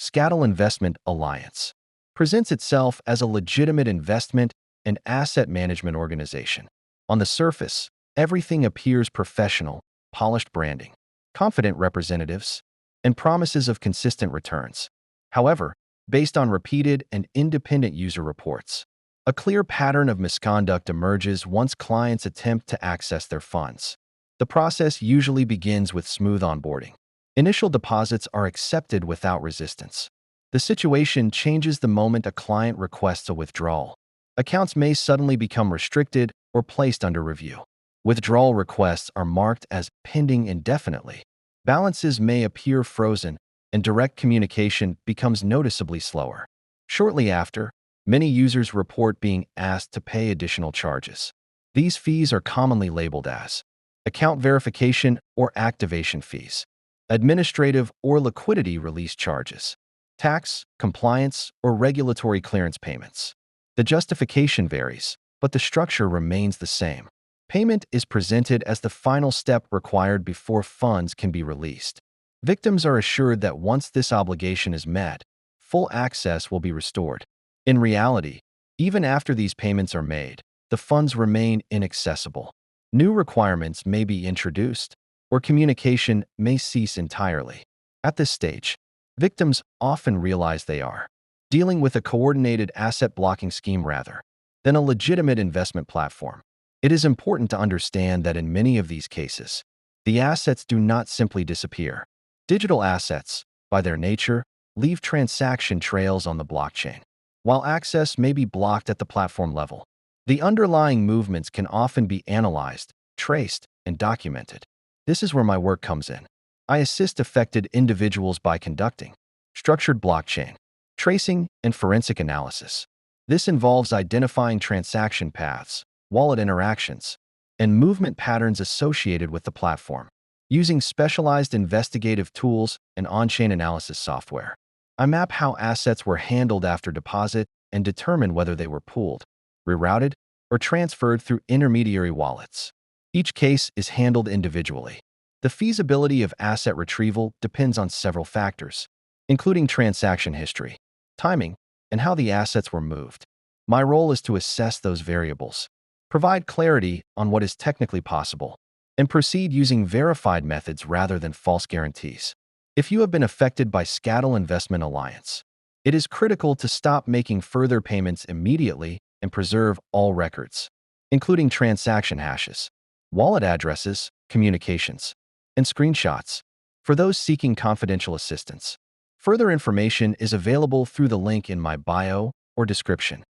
SCATIL Investment Alliance presents itself as a legitimate investment and asset management organization. On the surface, everything appears professional, polished branding, confident representatives, and promises of consistent returns. However, based on repeated and independent user reports, a clear pattern of misconduct emerges once clients attempt to access their funds. The process usually begins with smooth onboarding. Initial deposits are accepted without resistance. The situation changes the moment a client requests a withdrawal. Accounts may suddenly become restricted or placed under review. Withdrawal requests are marked as pending indefinitely. Balances may appear frozen, and direct communication becomes noticeably slower. Shortly after, many users report being asked to pay additional charges. These fees are commonly labeled as account verification or activation fees, administrative or liquidity release charges, tax, compliance, or regulatory clearance payments. The justification varies, but the structure remains the same. Payment is presented as the final step required before funds can be released. Victims are assured that once this obligation is met, full access will be restored. In reality, even after these payments are made, the funds remain inaccessible. New requirements may be introduced, or communication may cease entirely. At this stage, victims often realize they are dealing with a coordinated asset blocking scheme rather than a legitimate investment platform. It is important to understand that in many of these cases, the assets do not simply disappear. Digital assets, by their nature, leave transaction trails on the blockchain. While access may be blocked at the platform level, the underlying movements can often be analyzed, traced, and documented. This is where my work comes in. I assist affected individuals by conducting structured blockchain tracing and forensic analysis. This involves identifying transaction paths, wallet interactions, and movement patterns associated with the platform. Using specialized investigative tools and on-chain analysis software, I map how assets were handled after deposit and determine whether they were pooled, rerouted, or transferred through intermediary wallets. Each case is handled individually. The feasibility of asset retrieval depends on several factors, including transaction history, timing, and how the assets were moved. My role is to assess those variables, provide clarity on what is technically possible, and proceed using verified methods rather than false guarantees. If you have been affected by SCATIL Investment Alliance, it is critical to stop making further payments immediately and preserve all records, including transaction hashes, wallet addresses, communications, and screenshots, for those seeking confidential assistance. Further information is available through the link in my bio or description.